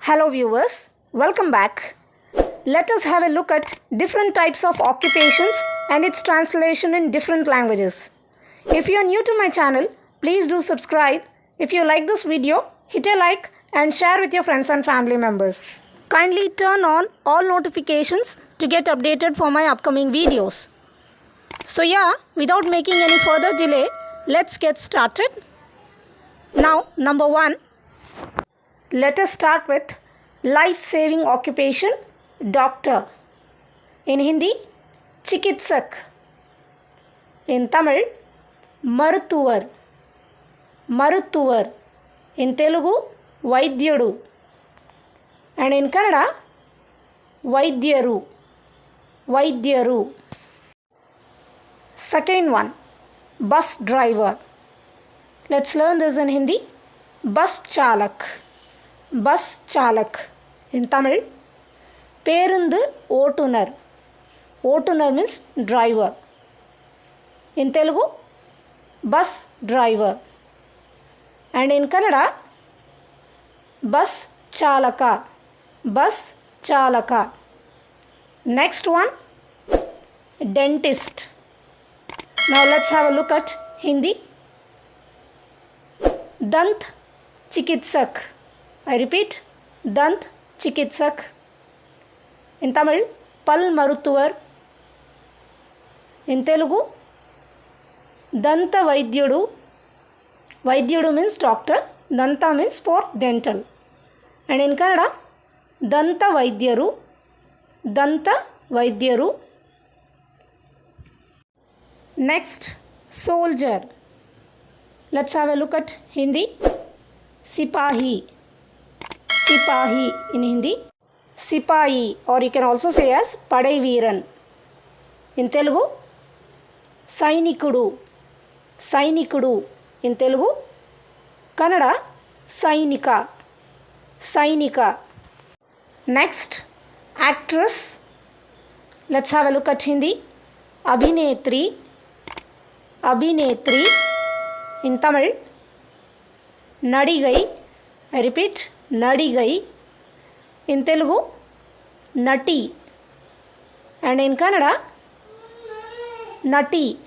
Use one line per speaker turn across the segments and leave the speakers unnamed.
Hello viewers, welcome back. Let us have a look at different types of occupations and its translation in different languages. If you are new to my channel, please do subscribe. If you like this video, hit a like and share with your friends and family members. Kindly turn on all notifications to get updated for my upcoming videos. So without making any further delay, let's get started. Now, number 1. Let us start with life-saving occupation, doctor. In Hindi, chikitsak. In Tamil, maruthuvar. Maruthuvar. In Telugu, vaidyadu. And in Kannada, vaidyaru. Vaidyaru. Second one, bus driver. Let's learn this in Hindi. Bus chalak. Bus chalak. In Tamil, perundu otunar. Otunar means driver. In Telugu, bus driver. And in Kannada, bus chalaka. Bus chalaka. Next one, dentist. Now let's have a look at Hindi. Dant chikitsak. I repeat, Dant chikitsak. In Tamil, pal maruthuvar. In Telugu, Danta vaidyadu. Vaidyadu means doctor. Danta means for dental. And in Kannada, Danta vaidyaru. Danta vaidyaru. Next, soldier. Let's have a look at Hindi. Sipahi. Sipahi in Hindi. Sipahi, or you can also say as Padai Veeran. In Telugu, Sainikudu. Sainikudu. In Telugu, Kannada, Sainika. Sainika. Next, actress. Let's have a look at Hindi. Abhinetri. Abhinetri. In Tamil, Nadigai. I repeat, Nadigai. In Telugu, Nati. And in Kannada, Nati.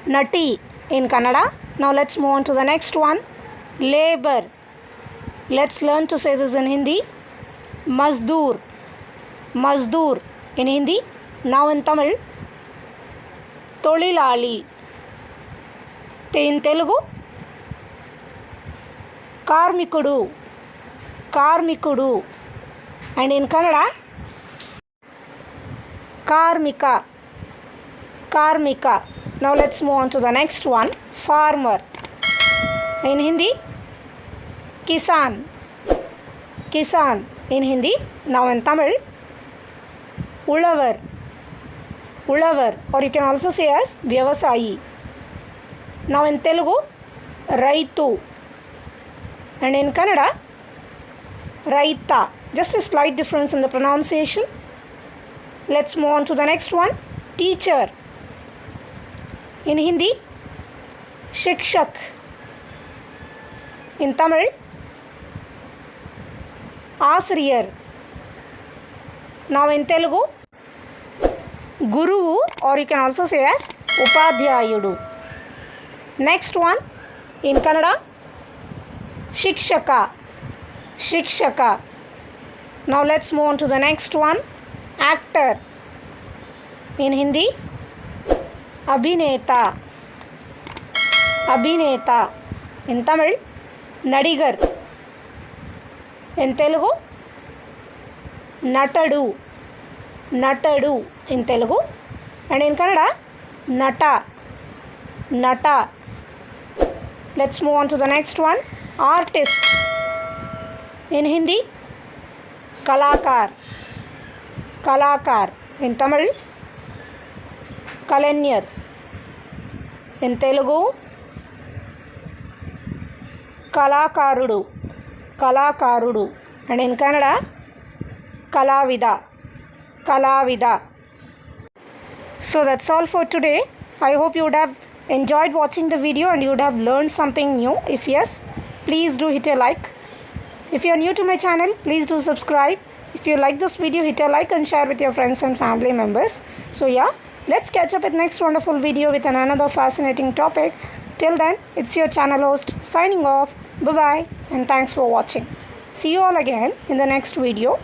Nati in Kannada. Now let's move on to the next one. Labor. Let's learn to say this in Hindi. Mazdoor. Mazdoor in Hindi. Now in Tamil, Tolilali. In Telugu, Karmikudu. Karmikudu. And in Kannada, Karmika. Karmika. Now let's move on to the next one. Farmer. In Hindi, Kisan. Kisan in Hindi. Now in Tamil, Ulavar. Ulavar, or you can also say as Vyavasayi. Now in Telugu, Raitu. And in Kannada, Raita. Just a slight difference in the pronunciation. Let's move on to the next one. Teacher. In Hindi, Shikshak. In Tamil, Asriyar. Now in Telugu, Guru, or you can also say as Upadhyayudu. Next one, in Kannada, Shikshaka. Shikshaka. Now let's move on to the next one. Actor. In Hindi, Abhineta. Abhineta. In Tamil, Nadigar. In Telugu, Natadu. Natadu in Telugu. And in Kannada, Nata. Nata. Let's move on to the next one. Artist. In Hindi, Kalakar. Kalakar. In Tamil, Kalanyar. In Telugu, Kalakarudu. Kalakarudu. And in Kannada, Kalavida. Kalavida. So that's all for today. I hope you would have enjoyed watching the video and you would have learned something new. If yes, please do hit a like. If you are new to my channel, please do subscribe. If you like this video, hit a like and share with your friends and family members. So yeah, let's catch up with next wonderful video with another fascinating topic. Till then, it's your channel host signing off. Bye bye and thanks for watching. See you all again in the next video.